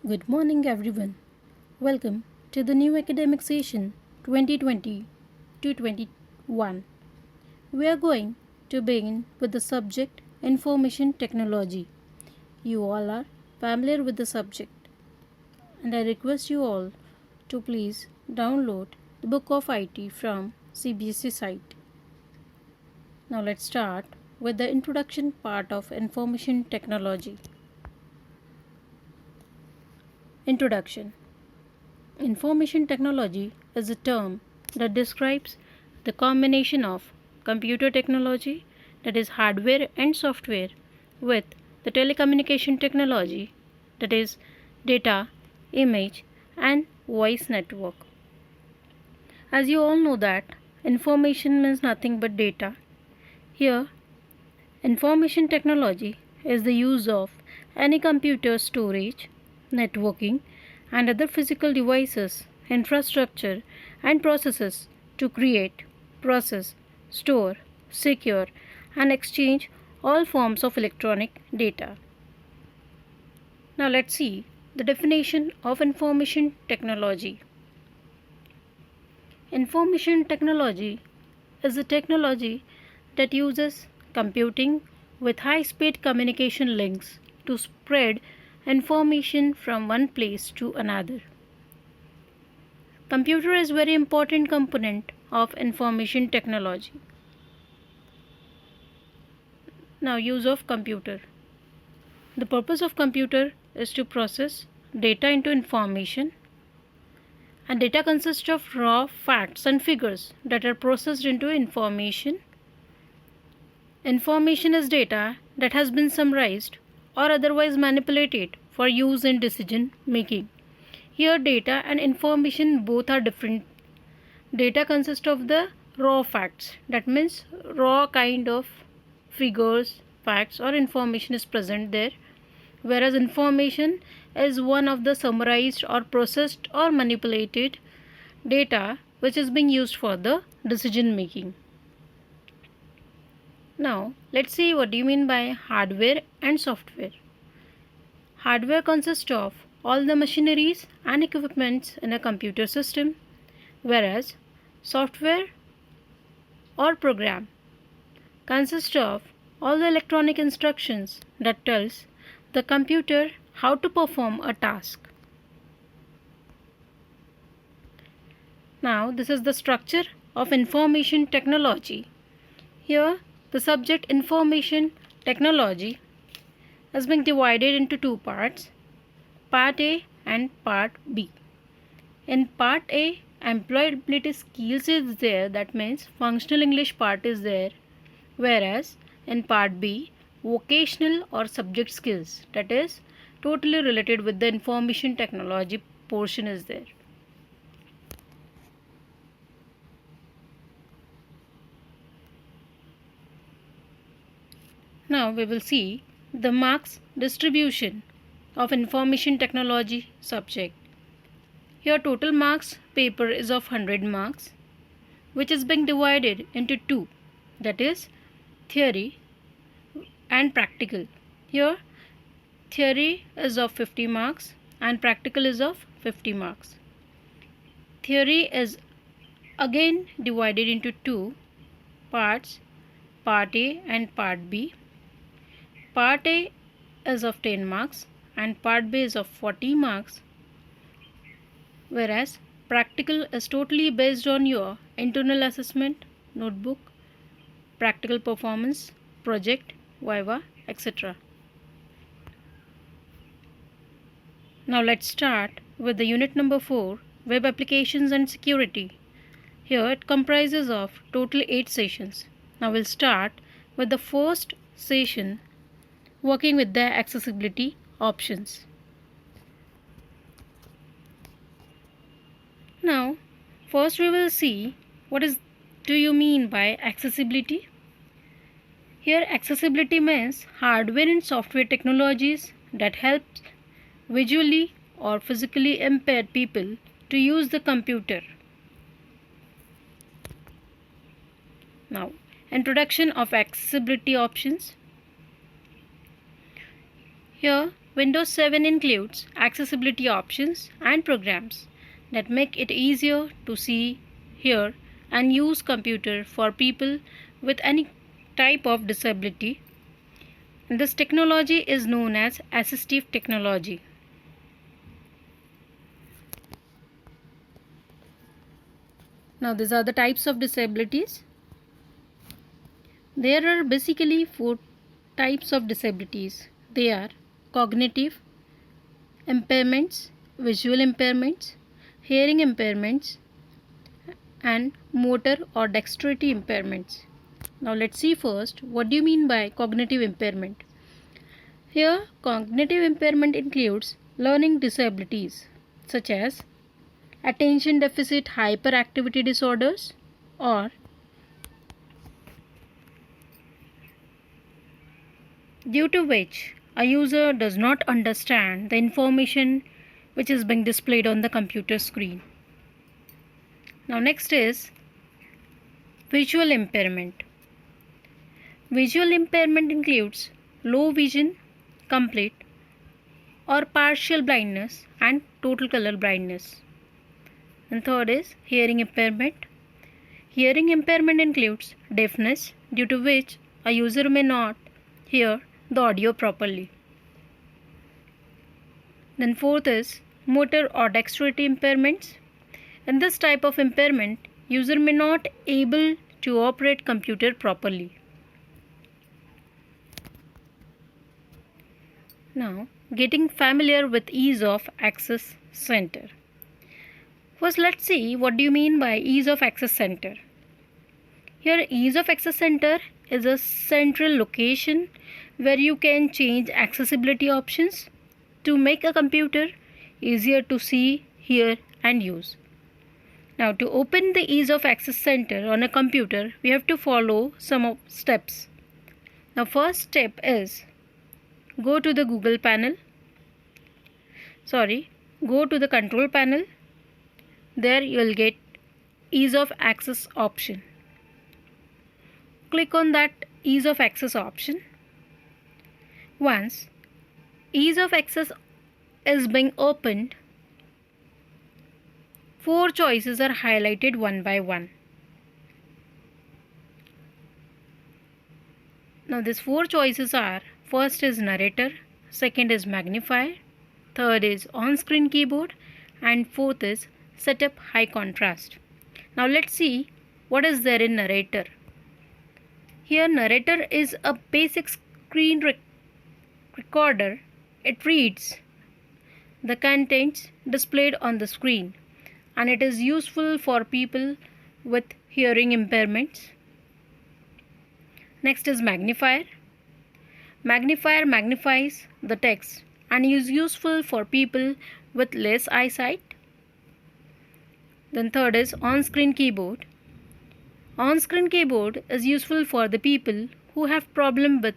Good morning, everyone. Welcome to the new academic session 2020 to 21. We are going to begin with the subject Information Technology. You all are familiar with the subject, and I request you all to please download the Book of IT from CBSE site. Now let's start with the introduction part of Information Technology. Introduction. Information technology is a term that describes the combination of computer technology, that is hardware and software, with the telecommunication technology, that is data, image and voice network. As you all know that information means nothing but data. Here, information technology is the use of any computer storage, networking and other physical devices, infrastructure and processes to create, process, store, secure and exchange all forms of electronic data. Now let's see the definition of information technology. Information technology is a technology that uses computing with high-speed communication links to spread information from one place to another. Computer is very important component of information technology. Now, use of computer. The purpose of computer is to process data into information, and data consists of raw facts and figures that are processed into information. Information is data that has been summarized or otherwise manipulated for use in decision making. Here data and information both are different. Data consists of the raw facts, that means raw kind of figures, facts or information is present there, whereas information is one of the summarized or processed or manipulated data which is being used for the decision making. Now, let's see what do you mean by hardware and software. Hardware consists of all the machineries and equipments in a computer system, whereas software or program consists of all the electronic instructions that tells the computer how to perform a task. Now, this is the structure of information technology. Here, the subject information technology has been divided into two parts, Part A and Part B. In Part A, employability skills is there, that means functional English part is there, whereas in Part B, vocational or subject skills, that is totally related with the information technology portion is there. Now we will see the marks distribution of information technology subject. Here total marks paper is of 100 marks, which is being divided into two, that is theory and practical. Here theory is of 50 marks and practical is of 50 marks. Theory is again divided into two parts, Part A and Part B. Part A is of 10 marks and Part B is of 40 marks, whereas practical is totally based on your internal assessment, notebook, practical performance, project, viva, etc. Now let's start with the unit number 4, Web Applications and Security. Here it comprises of total 8 sessions. Now we'll start with the first session, working with the accessibility options. Now, first we will see what do you mean by accessibility. Here accessibility means hardware and software technologies that help visually or physically impaired people to use the computer. Now, introduction of accessibility options. Here Windows 7 includes accessibility options and programs that make it easier to see, hear, and use computer for people with any type of disability. And this technology is known as assistive technology. Now these are the types of disabilities. There are basically 4 types of disabilities. They are cognitive impairments, visual impairments, hearing impairments, and motor or dexterity impairments. Now let's see first what do you mean by cognitive impairment. Here cognitive impairment includes learning disabilities such as attention deficit hyperactivity disorders or due to which a user does not understand the information which is being displayed on the computer screen. Now next is visual impairment. Visual impairment includes low vision, complete or partial blindness and total color blindness. And third is hearing impairment. Hearing impairment includes deafness due to which a user may not hear the audio properly. Then fourth is motor or dexterity impairments. In this type of impairment, user may not able to operate computer properly. Now, getting familiar with ease of access center. First, let's see what do you mean by ease of access center. Here, ease of access center is a central location where you can change accessibility options to make a computer easier to see, hear, and use. Now, to open the ease of access center on a computer, we have to follow some steps. Now, first step is go to the go to the control panel. There you will get ease of access option. Click on that ease of access option. Once ease of access is being opened, 4 choices are highlighted one by one. Now these 4 choices are: first is narrator, second is magnifier, third is on-screen keyboard, and fourth is setup high contrast. Now let's see what is there in narrator. Here narrator is a basic screen recorder. It reads the contents displayed on the screen and it is useful for people with hearing impairments. Next is magnifier. Magnifier magnifies the text and is useful for people with less eyesight. Then third is on-screen keyboard. On-screen keyboard is useful for the people who have problem with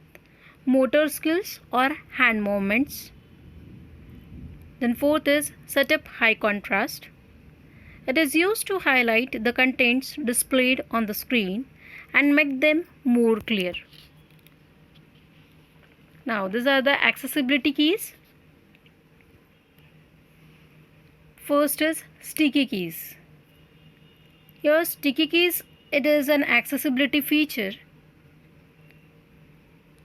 motor skills or hand movements. Then fourth is setup high contrast. It is used to highlight the contents displayed on the screen and make them more clear. Now these are the accessibility keys. First is sticky keys. Here sticky keys, it is an accessibility feature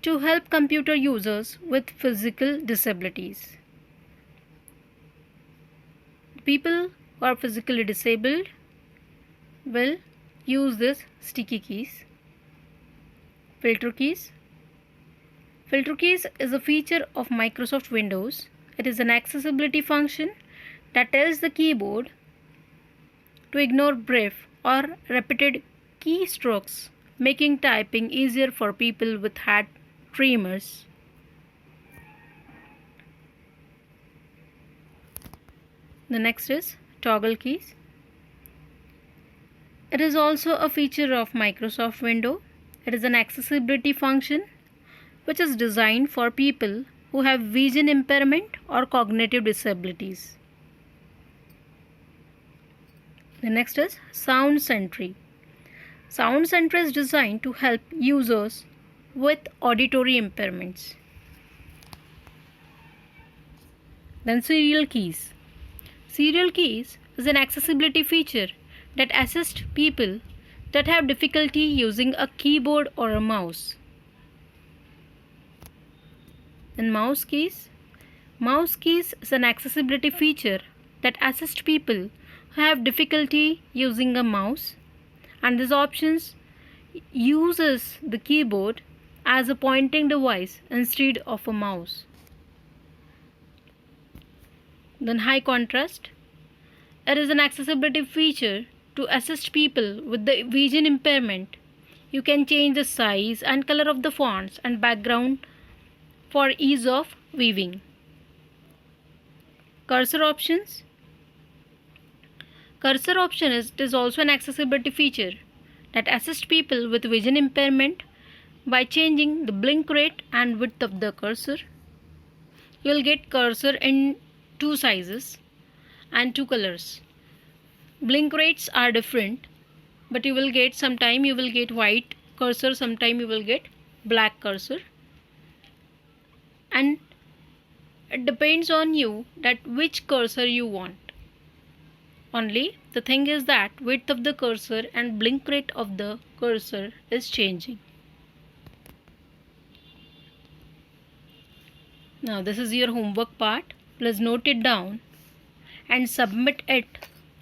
to help computer users with physical disabilities. People who are physically disabled will use this sticky keys. Filter keys. Filter keys is a feature of Microsoft Windows. It is an accessibility function that tells the keyboard to ignore brief or repeated keystrokes, making typing easier for people with hand tremors. The next is toggle keys. It is also a feature of Microsoft Windows. It is an accessibility function which is designed for people who have vision impairment or cognitive disabilities. The next is Sound Sentry. Sound Sentry is designed to help users with auditory impairments. Then serial keys. Serial keys is an accessibility feature that assists people that have difficulty using a keyboard or a mouse. Then mouse keys. Mouse keys is an accessibility feature that assists people who have difficulty using a mouse, and this options uses the keyboard as a pointing device instead of a mouse. Then high contrast. It is an accessibility feature to assist people with the vision impairment. You can change the size and color of the fonts and background for ease of viewing. Cursor options. Cursor option is also an accessibility feature that assists people with vision impairment by changing the blink rate and width of the cursor. You will get cursor in two sizes and two colors. Blink rates are different, but you will get sometime you will get white cursor, sometime you will get black cursor, and it depends on you that which cursor you want. Only the thing is that width of the cursor and blink rate of the cursor is changing. Now this is your homework part. Please note it down and submit it